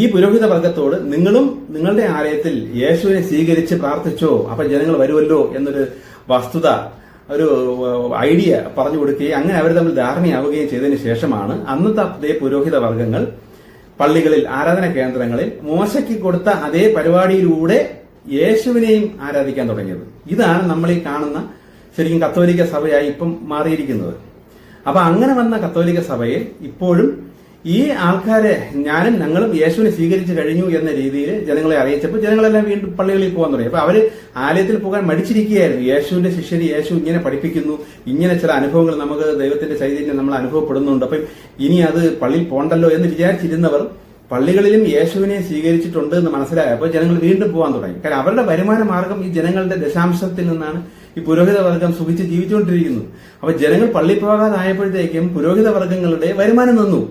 ഈ പുരോഹിത വർഗത്തോട് നിങ്ങളും നിങ്ങളുടെ ആലയത്തിൽ യേശുവിനെ സ്വീകരിച്ച് പ്രാർത്ഥിച്ചോ അപ്പൊ ജനങ്ങൾ വരുമല്ലോ എന്നൊരു വസ്തുത, ഒരു ഐഡിയ പറഞ്ഞു കൊടുക്കുകയും അങ്ങനെ അവർ തമ്മിൽ ധാരണയാവുകയും ചെയ്തതിനു ശേഷമാണ് അന്നത്തെ അതേ പുരോഹിത വർഗങ്ങൾ പള്ളികളിൽ, ആരാധന കേന്ദ്രങ്ങളിൽ മോശയ്ക്ക് കൊടുത്ത അതേ പരിപാടിയിലൂടെ യേശുവിനെയും ആരാധിക്കാൻ തുടങ്ങിയത്. ഇതാണ് നമ്മൾ ഈ കാണുന്ന ശരിക്കും കത്തോലിക്ക സഭയായി ഇപ്പം മാറിയിരിക്കുന്നത്. അപ്പൊ അങ്ങനെ വന്ന കത്തോലിക്ക സഭയെ ഇപ്പോഴും ഈ ആൾക്കാരെ ഞങ്ങളും യേശുവിനെ സ്വീകരിച്ചു കഴിഞ്ഞു എന്ന രീതിയിൽ ജനങ്ങളെ അറിയിച്ചപ്പോൾ ജനങ്ങളെല്ലാം വീണ്ടും പള്ളികളിൽ പോകാൻ തുടങ്ങി. അപ്പൊ അവര് ആലയത്തിൽ പോകാൻ മടിച്ചിരിക്കുകയായിരുന്നു. യേശുവിന്റെ ശിഷ്യര് യേശു ഇങ്ങനെ പഠിപ്പിക്കുന്നു, ഇങ്ങനെ ചില അനുഭവങ്ങൾ നമുക്ക് ദൈവത്തിന്റെ ചൈതന്യം നമ്മൾ അനുഭവപ്പെടുന്നുണ്ട്, അപ്പൊ ഇനി അത് പള്ളിയിൽ പോകണ്ടല്ലോ എന്ന് വിചാരിച്ചിരുന്നവർ പള്ളികളിലും യേശുവിനെ സ്വീകരിച്ചിട്ടുണ്ട് എന്ന് മനസ്സിലായപ്പോൾ ജനങ്ങൾ വീണ്ടും പോകാൻ തുടങ്ങി. കാരണം അവരുടെ വരുമാന മാർഗം ഈ ജനങ്ങളുടെ ദശാംശത്തിൽ നിന്നാണ് ഈ പുരോഹിത വർഗം സുഖിച്ച് ജീവിച്ചുകൊണ്ടിരിക്കുന്നത്. അപ്പൊ ജനങ്ങൾ പള്ളി പോകാതായപ്പോഴത്തേക്കും പുരോഹിത വർഗങ്ങളുടെ വരുമാനം നിന്നു.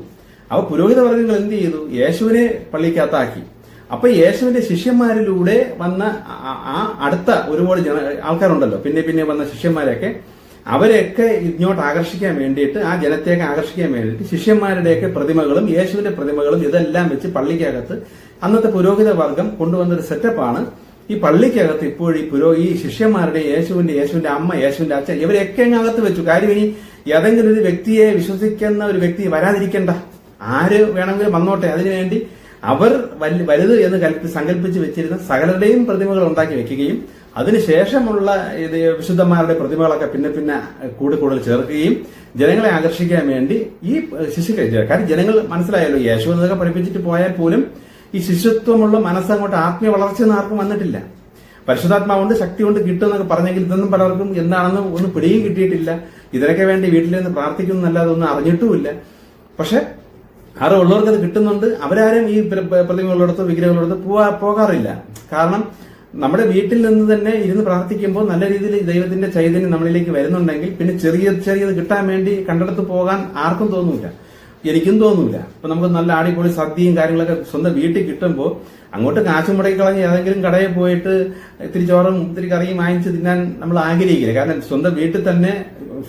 അപ്പൊ പുരോഹിത വർഗ്ഗങ്ങൾ എന്ത് ചെയ്തു? യേശുവിനെ പള്ളിക്കകത്താക്കി. അപ്പൊ യേശുവിന്റെ ശിഷ്യന്മാരിലൂടെ വന്ന ആ അടുത്ത ഒരുപാട് ആൾക്കാരുണ്ടല്ലോ, പിന്നെ വന്ന ശിഷ്യന്മാരെയൊക്കെ അവരെയൊക്കെ ഇങ്ങോട്ട് ആകർഷിക്കാൻ വേണ്ടിയിട്ട്, ആ ജനത്തെയൊക്കെ ആകർഷിക്കാൻ വേണ്ടിയിട്ട് ശിഷ്യന്മാരുടെയൊക്കെ പ്രതിമകളും യേശുവിന്റെ പ്രതിമകളും ഇതെല്ലാം വെച്ച് പള്ളിക്കകത്ത് അന്നത്തെ പുരോഹിത വർഗം കൊണ്ടുവന്നൊരു സെറ്റപ്പാണ്. ഈ പള്ളിക്കകത്ത് ഇപ്പോൾ ഈ ശിഷ്യന്മാരുടെ യേശുവിന്റെ അമ്മ, യേശുവിന്റെ അച്ഛൻ ഇവരെയൊക്കെ അകത്ത് വെച്ചു. കാര്യം ഇനി ഏതെങ്കിലും ഒരു വ്യക്തിയെ വിശ്വസിക്കുന്ന ഒരു വ്യക്തി വരാതിരിക്കണ്ട, ആര് വേണമെങ്കിലും വന്നോട്ടെ, അതിനുവേണ്ടി അവർ വലുത് എന്ന് സങ്കല്പിച്ച് വെച്ചിരുന്ന സകലരുടെയും പ്രതിമകൾ ഉണ്ടാക്കി വെക്കുകയും അതിനുശേഷമുള്ള ഇത് വിശുദ്ധന്മാരുടെ പ്രതിമകളൊക്കെ പിന്നെ കൂടുതൽ ചേർക്കുകയും ജനങ്ങളെ ആകർഷിക്കാൻ വേണ്ടി ഈ കാര്യം ജനങ്ങൾ മനസ്സിലായല്ലോ, യേശു എന്നതൊക്കെ പഠിപ്പിച്ചിട്ട് പോയാൽ പോലും ഈ ശിശുത്വമുള്ള മനസ്സങ്ങോട്ട് ആത്മീയ വളർച്ചയൊന്നും ആർക്കും വന്നിട്ടില്ല. പരിശുദ്ധാത്മാവുണ്ട്, ശക്തി കൊണ്ട് കിട്ടുമെന്നൊക്കെ പറഞ്ഞെങ്കിൽ ഇതൊന്നും പലർക്കും എന്താണെന്ന് ഒന്ന് പിടിയും കിട്ടിയിട്ടില്ല. ഇതിനൊക്കെ വേണ്ടി വീട്ടിൽ നിന്ന് പ്രാർത്ഥിക്കുന്നല്ലാതെ ഒന്നും അറിഞ്ഞിട്ടുമില്ല. പക്ഷെ അറിവുള്ളവർക്ക് അത് കിട്ടുന്നുണ്ട്. അവരാരും ഈ പ്രതിമകളോടത്തോ വിഗ്രഹങ്ങളോടത്തോ പോകാറില്ല. കാരണം നമ്മുടെ വീട്ടിൽ നിന്ന് തന്നെ ഇരുന്ന് പ്രാർത്ഥിക്കുമ്പോൾ നല്ല രീതിയിൽ ദൈവത്തിന്റെ ചൈതന്യം നമ്മളിലേക്ക് വരുന്നുണ്ടെങ്കിൽ പിന്നെ ചെറിയത് കിട്ടാൻ വേണ്ടി കണ്ടെടുത്ത് പോകാൻ ആർക്കും തോന്നൂല, എനിക്കും തോന്നൂല. അപ്പൊ നമുക്ക് നല്ല അടിപൊളി സദ്യയും കാര്യങ്ങളൊക്കെ സ്വന്തം വീട്ടിൽ കിട്ടുമ്പോൾ അങ്ങോട്ട് കാശ് മുടക്കി കളഞ്ഞ് ഏതെങ്കിലും കടയിൽ പോയിട്ട് ഇത്തിരി ചോറും ഇത്തിരി കറിയും വാങ്ങിച്ച് തിന്നാൻ നമ്മൾ ആഗ്രഹിക്കില്ല. കാരണം സ്വന്തം വീട്ടിൽ തന്നെ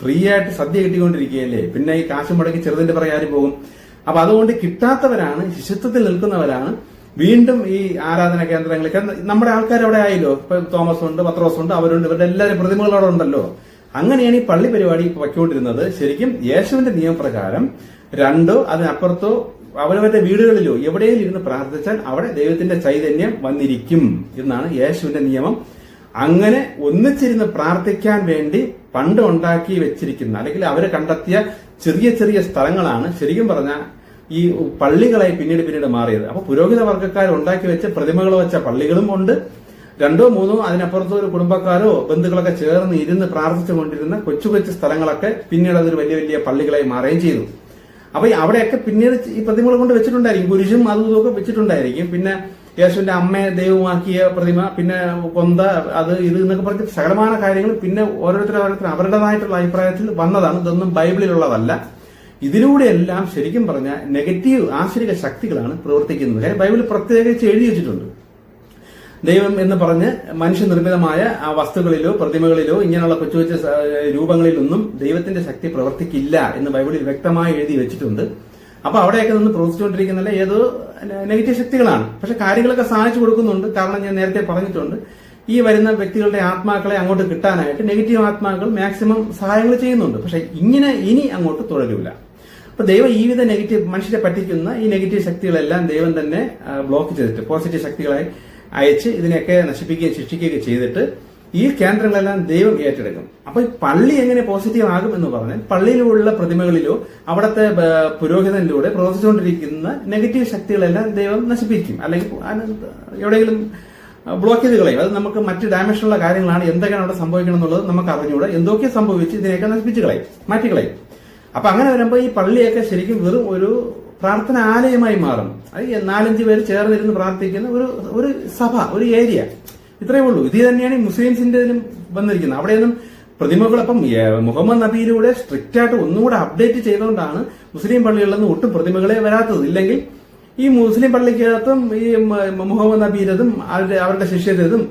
ഫ്രീ ആയിട്ട് സദ്യ കിട്ടിക്കൊണ്ടിരിക്കുകയല്ലേ, പിന്നെ ഈ കാശ് മുടക്കി ചെറുതിന്റെ പുറകെ ആര് പോകും? അപ്പൊ അതുകൊണ്ട് കിട്ടാത്തവരാണ്, ശിശുത്വത്തിൽ നിൽക്കുന്നവരാണ് വീണ്ടും ഈ ആരാധന കേന്ദ്രങ്ങളിൽ. നമ്മുടെ ആൾക്കാർ അവിടെ ആയല്ലോ, ഇപ്പൊ തോമസ് ഉണ്ട്, പത്രോസ് ഉണ്ട്, അവരുണ്ട്, ഇവരുടെ എല്ലാവരും പ്രതിമകളോടെ ഉണ്ടല്ലോ. അങ്ങനെയാണ് ഈ പള്ളി പരിപാടി വയ്ക്കൊണ്ടിരുന്നത്. ശരിക്കും യേശുവിന്റെ നിയമപ്രകാരം രണ്ടോ അതിനപ്പുറത്തോ അവരവരുടെ വീടുകളിലോ എവിടെയും ഇരുന്ന് പ്രാർത്ഥിച്ചാൽ അവിടെ ദൈവത്തിന്റെ ചൈതന്യം വന്നിരിക്കും എന്നാണ് യേശുവിന്റെ നിയമം. അങ്ങനെ ഒന്നിച്ചിരുന്ന് പ്രാർത്ഥിക്കാൻ വേണ്ടി പണ്ട് ഉണ്ടാക്കി വെച്ചിരിക്കുന്ന അല്ലെങ്കിൽ അവര് കണ്ടെത്തിയ ചെറിയ ചെറിയ സ്ഥലങ്ങളാണ് ശരിക്കും പറഞ്ഞാൽ ഈ പള്ളികളായി പിന്നീട് മാറിയത്. അപ്പൊ പുരോഹിത വർഗ്ഗക്കാർ ഉണ്ടാക്കി വെച്ച പ്രതിമകൾ വെച്ച പള്ളികളും ഉണ്ട്. രണ്ടോ മൂന്നോ അതിനപ്പുറത്തോ ഒരു കുടുംബക്കാരോ ബന്ധുക്കളൊക്കെ ചേർന്ന് ഇരുന്ന് പ്രാർത്ഥിച്ചുകൊണ്ടിരുന്ന കൊച്ചു കൊച്ചു സ്ഥലങ്ങളൊക്കെ പിന്നീട് അതൊരു വലിയ വലിയ പള്ളികളായി മാറുകയും ചെയ്തു. അപ്പൊ അവിടെയൊക്കെ പിന്നീട് ഈ പ്രതിമകൾ കൊണ്ട് വെച്ചിട്ടുണ്ടായിരിക്കും, കുരിശും അതും ഇതൊക്കെ വെച്ചിട്ടുണ്ടായിരിക്കും. പിന്നെ യേശുവിന്റെ അമ്മയെ ദൈവമാക്കിയ പ്രതിമ, പിന്നെ കൊന്ത, അത് ഇത് എന്നൊക്കെ പറഞ്ഞ സകലമായ കാര്യങ്ങൾ പിന്നെ ഓരോരുത്തർ അവരുടേതായിട്ടുള്ള അഭിപ്രായത്തിൽ വന്നതാണ്. ഇതൊന്നും ബൈബിളിലുള്ളതല്ല. ഇതിലൂടെയെല്ലാം ശരിക്കും പറഞ്ഞാൽ നെഗറ്റീവ് ആശ്രിക ശക്തികളാണ് പ്രവർത്തിക്കുന്നത്. കാര്യം ബൈബിൾ പ്രത്യേകിച്ച് എഴുതി വെച്ചിട്ടുണ്ട്. ദൈവം എന്ന് പറഞ്ഞ് മനുഷ്യനിർമ്മിതമായ ആ വസ്തുക്കളിലോ പ്രതിമകളിലോ ഇങ്ങനെയുള്ള കൊച്ചു കൊച്ചു രൂപങ്ങളിലൊന്നും ദൈവത്തിന്റെ ശക്തി പ്രവർത്തിക്കില്ല എന്ന് ബൈബിളിൽ വ്യക്തമായി എഴുതി വെച്ചിട്ടുണ്ട്. അപ്പൊ അവിടെയൊക്കെ നിന്ന് പ്രവർത്തിച്ചുകൊണ്ടിരിക്കുന്നില്ല ഏതോ നെഗറ്റീവ് ശക്തികളാണ്. പക്ഷെ കാര്യങ്ങളൊക്കെ സാധിച്ചു കൊടുക്കുന്നുണ്ട്. കാരണം ഞാൻ നേരത്തെ പറഞ്ഞിട്ടുണ്ട്, ഈ വരുന്ന വ്യക്തികളുടെ ആത്മാക്കളെ അങ്ങോട്ട് കിട്ടാനായിട്ട് നെഗറ്റീവ് ആത്മാക്കൾ മാക്സിമം സഹായങ്ങൾ ചെയ്യുന്നുണ്ട്. പക്ഷെ ഇനി അങ്ങോട്ട് തുടരില്ല. അപ്പൊ ദൈവം ഈ വിധ നെഗറ്റീവ് മനുഷ്യരെ പറ്റിക്കുന്ന ഈ നെഗറ്റീവ് ശക്തികളെല്ലാം ദൈവം തന്നെ ബ്ലോക്ക് ചെയ്തിട്ട് പോസിറ്റീവ് ശക്തികളായി അയച്ച് ഇതിനെയൊക്കെ നശിപ്പിക്കുകയും ശിക്ഷിക്കുകയൊക്കെ ചെയ്തിട്ട് ഈ കേന്ദ്രങ്ങളെല്ലാം ദൈവം ഏറ്റെടുക്കും. അപ്പൊ ഈ പള്ളി എങ്ങനെ പോസിറ്റീവ് ആകും എന്ന് പറഞ്ഞാൽ പള്ളിയിലുള്ള പ്രതിമകളിലോ അവിടുത്തെ പുരോഹിതനിലൂടെ പ്രവർത്തിച്ചുകൊണ്ടിരിക്കുന്ന നെഗറ്റീവ് ശക്തികളെല്ലാം ദൈവം നശിപ്പിക്കും, അല്ലെങ്കിൽ എവിടെയെങ്കിലും ബ്ലോക്ക് ചെയ്ത് കളയും. അത് നമുക്ക് മറ്റ് ഡയമെൻഷനുള്ള കാര്യങ്ങളാണ്. എന്തൊക്കെയാണ് അവിടെ സംഭവിക്കണം എന്നുള്ളത് നമുക്ക് അറിഞ്ഞുകൂടെ. എന്തൊക്കെ സംഭവിച്ച് ഇതിനെയൊക്കെ നശിപ്പിച്ച് കളയും, മാറ്റിക്കളയും. അപ്പൊ അങ്ങനെ വരുമ്പോൾ ഈ പള്ളിയൊക്കെ ശരിക്കും വെറും ഒരു പ്രാർത്ഥന ആലയമായി മാറും. അത് 4-5 പേര് ചേർന്നിരുന്ന് പ്രാർത്ഥിക്കുന്ന ഒരു സഭ, ഒരു ഏരിയ, ഇത്രയേ ഉള്ളൂ. ഇത് തന്നെയാണ് ഈ മുസ്ലിംസിന്റെതിലും വന്നിരിക്കുന്നത്. അവിടെയൊന്നും പ്രതിമകളൊപ്പം മുഹമ്മദ് നബിയിലൂടെ സ്ട്രിക്റ്റ് ആയിട്ട് ഒന്നുകൂടെ അപ്ഡേറ്റ് ചെയ്തുകൊണ്ടാണ് മുസ്ലിം പള്ളികളിൽ നിന്ന് ഒട്ടും പ്രതിമകളെ വരാത്തത്. ഇല്ലെങ്കിൽ ഈ മുസ്ലിം പള്ളിക്കകത്തും ഈ മുഹമ്മദ് നബിയുടേതും അവരുടെ ശിഷ്യരതും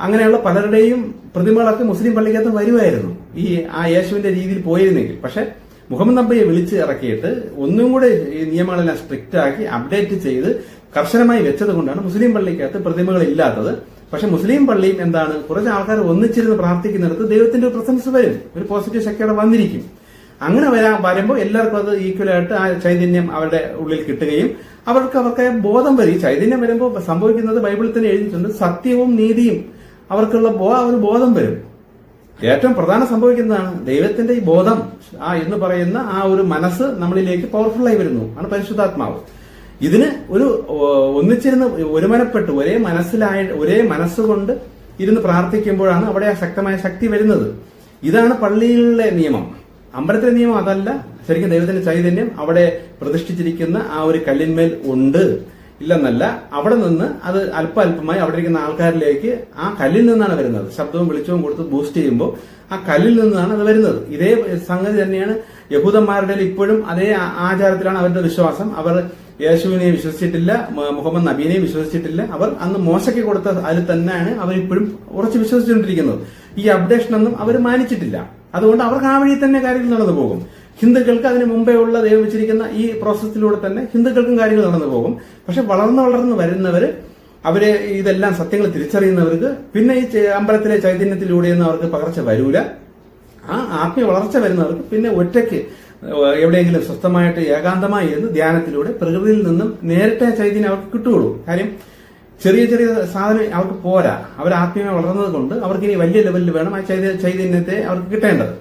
അങ്ങനെയുള്ള പലരുടെയും പ്രതിമകളൊക്കെ മുസ്ലിം പള്ളിക്കകത്ത് വരുമായിരുന്നു ഈ ആ യേശുവിന്റെ രീതിയിൽ പോയിരുന്നെങ്കിൽ. പക്ഷെ മുഹമ്മദ് നബിയെ വിളിച്ച് ഇറക്കിയിട്ട് ഒന്നും കൂടെ ഈ നിയമങ്ങളെല്ലാം സ്ട്രിക്റ്റ് ആക്കി അപ്ഡേറ്റ് ചെയ്ത് കർശനമായി വെച്ചത് കൊണ്ടാണ് മുസ്ലിം പള്ളിക്കകത്ത് പ്രതിമകൾ ഇല്ലാത്തത്. പക്ഷെ മുസ്ലിം പള്ളിയും എന്താണ്, കുറച്ച് ആൾക്കാർ ഒന്നിച്ചിരുന്ന് പ്രാർത്ഥിക്കുന്നിടത്ത് ദൈവത്തിന്റെ ഒരു പ്രസൻസ് വരും, ഒരു പോസിറ്റീവ് ശക്തി അവിടെ വന്നിരിക്കും. അങ്ങനെ വരുമ്പോൾ എല്ലാവർക്കും അത് ഈക്വലായിട്ട് ആ ചൈതന്യം അവരുടെ ഉള്ളിൽ കിട്ടുകയും അവർക്ക് ബോധം വരും. ഈ ചൈതന്യം വരുമ്പോൾ സംഭവിക്കുന്നത് ബൈബിളിൽ തന്നെ എഴുതിയിട്ടുണ്ട്, സത്യവും നീതിയും അവർക്കുള്ള ഒരു ബോധം വരും. ഏറ്റവും പ്രധാനം സംഭവിക്കുന്നതാണ് ദൈവത്തിന്റെ ഈ ബോധം എന്ന് പറയുന്ന ആ ഒരു മനസ്സ് നമ്മളിലേക്ക് പവർഫുള്ളായി വരുന്നു, ആണ് പരിശുദ്ധാത്മാവ്. ഇതിന് ഒന്നിച്ചിരുന്ന് ഒരുമനപ്പെട്ട് ഒരേ മനസ്സുകൊണ്ട് ഇരുന്ന് പ്രാർത്ഥിക്കുമ്പോഴാണ് അവിടെ ആ ശക്തമായ ശക്തി വരുന്നത്. ഇതാണ് പള്ളിയിലെ നിയമം. അമ്പലത്തിലെ നിയമം അതല്ല. ശരിക്കും ദൈവത്തിന്റെ ചൈതന്യം അവിടെ പ്രതിഷ്ഠിച്ചിരിക്കുന്ന ആ ഒരു കല്ലിന്മേൽ ഉണ്ട്, ഇല്ലെന്നല്ല. അവിടെ നിന്ന് അത് അല്പമായി അവിടെ ഇരിക്കുന്ന ആൾക്കാരിലേക്ക് ആ കല്ലിൽ നിന്നാണ് വരുന്നത്. ശബ്ദവും വെളിച്ചവും കൊടുത്ത് ബൂസ്റ്റ് ചെയ്യുമ്പോൾ ആ കല്ലിൽ നിന്നാണ് അത് വരുന്നത്. ഇതേ സംഗതി തന്നെയാണ് യഹൂദന്മാരുടെ ഇപ്പോഴും അതേ ആചാരത്തിലാണ് അവരുടെ വിശ്വാസം. അവർ യേശുവിനെ വിശ്വസിച്ചിട്ടില്ല, മുഹമ്മദ് നബീനെ വിശ്വസിച്ചിട്ടില്ല. അവർ അന്ന് മോശയ്ക്ക് കൊടുത്ത അതിൽ തന്നെയാണ് അവരിപ്പോഴും ഉറച്ചു വിശ്വസിച്ചുകൊണ്ടിരിക്കുന്നത്. ഈ അപ്ഡേഷൻ ഒന്നും അവർ മാനിച്ചിട്ടില്ല. അതുകൊണ്ട് അവർക്ക് ആ വഴി തന്നെ കാര്യങ്ങൾ നടന്നു പോകും. ഹിന്ദുക്കൾക്ക് അതിന് മുമ്പേ ഉള്ള ദൈവം വെച്ചിരിക്കുന്ന ഈ പ്രോസസ്സിലൂടെ തന്നെ ഹിന്ദുക്കൾക്കും കാര്യങ്ങൾ നടന്നു പോകും. പക്ഷെ വളർന്നു വരുന്നവര് അവര് ഇതെല്ലാം സത്യങ്ങൾ തിരിച്ചറിയുന്നവർക്ക് പിന്നെ ഈ അമ്പലത്തിലെ ചൈതന്യത്തിലൂടെയൊന്നും അവർക്ക് പകർച്ച വരൂല. ആ ആത്മീയ വളർച്ച വരുന്നവർക്ക് പിന്നെ ഒറ്റയ്ക്ക് എവിടെയെങ്കിലും സ്വസ്ഥമായിട്ട് ഏകാന്തമായി ഇരുന്ന് ധ്യാനത്തിലൂടെ പ്രകൃതിയിൽ നിന്നും നേരിട്ട് ചൈതന്യം അവർക്ക് കിട്ടുകയുള്ളൂ. കാര്യം ചെറിയ ചെറിയ സാധനം അവർക്ക് പോരാ. അവർ ആത്മീയമായി വളർന്നത് കൊണ്ട് അവർക്ക് ഇനി വലിയ ലെവലിൽ വേണം ആ ചൈതന്യത്തെ അവർക്ക് കിട്ടേണ്ടത്.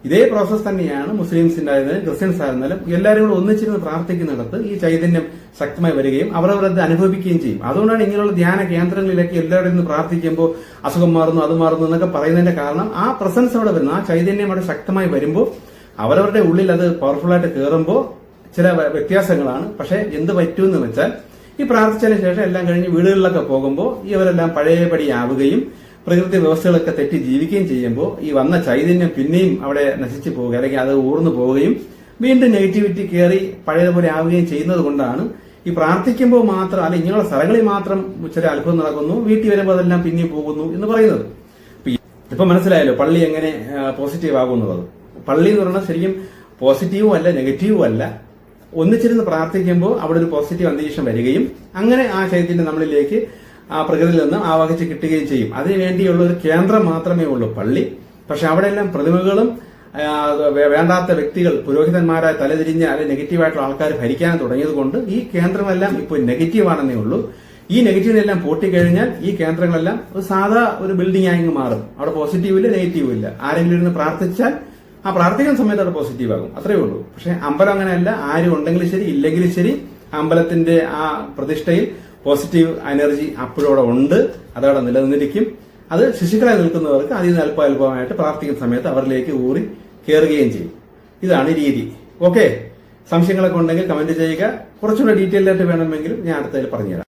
ഇതേ പ്രോസസ് തന്നെയാണ് മുസ്ലിംസിന്റെ ആയിരുന്നാലും ക്രിസ്ത്യൻസ് ആയിരുന്നാലും എല്ലാവരും കൂടെ ഒന്നിച്ചിരുന്ന് പ്രാർത്ഥിക്കുന്നിടത്ത് ഈ ചൈതന്യം ശക്തമായി വരികയും അവരവരത് അനുഭവിക്കുകയും ചെയ്യും. അതുകൊണ്ടാണ് ഇങ്ങനെയുള്ള ധ്യാന കേന്ദ്രങ്ങളിലേക്ക് എല്ലാവരും ഇരുന്ന് പ്രാർത്ഥിക്കുമ്പോൾ അസുഖം മാറുന്നു, അത് മാറുന്നു എന്നൊക്കെ പറയുന്നതിന്റെ കാരണം ആ പ്രസൻസ് അവിടെ വരുന്നു. ആ ചൈതന്യം അവിടെ ശക്തമായി വരുമ്പോൾ അവരവരുടെ ഉള്ളിൽ അത് പവർഫുള്ളായിട്ട് കയറുമ്പോൾ ചില വ്യത്യാസങ്ങളാണ്. പക്ഷെ എന്ത് പറ്റുമെന്ന് വെച്ചാൽ ഈ പ്രാർത്ഥിച്ചതിന് ശേഷം എല്ലാം കഴിഞ്ഞ് വീടുകളിലൊക്കെ പോകുമ്പോൾ ഇവരെല്ലാം പഴയപടിയാവുകയും പ്രകൃതി വ്യവസ്ഥകളൊക്കെ തെറ്റി ജീവിക്കുകയും ചെയ്യുമ്പോൾ ഈ വന്ന ചൈതന്യം പിന്നെയും അവിടെ നശിച്ചു പോവുക, അല്ലെങ്കിൽ അത് ഊർന്നു പോവുകയും വീണ്ടും നെഗറ്റിവിറ്റി കയറി പഴയതുപോലെ ആവുകയും ചെയ്യുന്നത് കൊണ്ടാണ് ഈ പ്രാർത്ഥിക്കുമ്പോൾ മാത്രം, അല്ലെങ്കിൽ ഇങ്ങനെയുള്ള സ്ഥലങ്ങളിൽ മാത്രം ചില അത്ഭുതം നടക്കുന്നു, വീട്ടിൽ വരുമ്പോൾ അതെല്ലാം പിന്നെയും പോകുന്നു എന്ന് പറയുന്നത്. ഇപ്പൊ മനസ്സിലായല്ലോ പള്ളി എങ്ങനെ പോസിറ്റീവ് ആകുന്നത്. പള്ളി എന്ന് പറഞ്ഞാൽ ശരിക്കും പോസിറ്റീവും അല്ല നെഗറ്റീവും അല്ല. ഒന്നിച്ചിരുന്ന് പ്രാർത്ഥിക്കുമ്പോൾ അവിടെ ഒരു പോസിറ്റീവ് അന്തരീക്ഷം വരികയും അങ്ങനെ ആ ചൈതന്യം നമ്മളിലേക്ക് ആ പ്രകൃതിയിൽ നിന്ന് ആവാഹിച്ച് കിട്ടുകയും ചെയ്യും. അതിനുവേണ്ടിയുള്ള ഒരു കേന്ദ്രം മാത്രമേ ഉള്ളൂ പള്ളി. പക്ഷെ അവിടെയെല്ലാം പ്രതിമകളും വേണ്ടാത്ത വ്യക്തികൾ പുരോഹിതന്മാരായി തലതിരിഞ്ഞ അല്ലെങ്കിൽ നെഗറ്റീവായിട്ടുള്ള ആൾക്കാർ ഭരിക്കാൻ തുടങ്ങിയത് കൊണ്ട് ഈ കേന്ദ്രങ്ങളെല്ലാം ഇപ്പോൾ നെഗറ്റീവാണെന്നേ ഉള്ളൂ. ഈ നെഗറ്റീവിനെല്ലാം പൂട്ടിക്കഴിഞ്ഞാൽ ഈ കേന്ദ്രങ്ങളെല്ലാം ഒരു സാധാ ഒരു ബിൽഡിംഗ് ആയി മാറും. അവിടെ പോസിറ്റീവ് ഇല്ല, നെഗറ്റീവ് ഇല്ല. ആരെങ്കിലും ഇരുന്ന് പ്രാർത്ഥിച്ചാൽ ആ പ്രാർത്ഥിക്കുന്ന സമയത്ത് അവിടെ പോസിറ്റീവ് ആകും, അത്രേ ഉള്ളൂ. പക്ഷെ അമ്പലം അങ്ങനെയല്ല. ആരും ഉണ്ടെങ്കിലും ശരി ഇല്ലെങ്കിലും ശരി അമ്പലത്തിന്റെ ആ പ്രതിഷ്ഠയിൽ പോസിറ്റീവ് എനർജി അപ്പോഴും അവിടെ ഉണ്ട്, അതവിടെ നിലനിന്നിരിക്കും. അത് ശിശുക്കളായി നിൽക്കുന്നവർക്ക് അതിൽ നിന്ന് അല്പാൽപമായിട്ട് പ്രാർത്ഥിക്കുന്ന സമയത്ത് അവരിലേക്ക് ഊറി കയറുകയും ചെയ്യും. ഇതാണ് രീതി. ഓക്കെ, സംശയങ്ങളൊക്കെ ഉണ്ടെങ്കിൽ കമന്റ് ചെയ്യുക. കുറച്ചുകൂടെ ഡീറ്റെയിൽ ആയിട്ട് വേണമെങ്കിലും ഞാൻ അടുത്തതിൽ പറഞ്ഞുതരാം.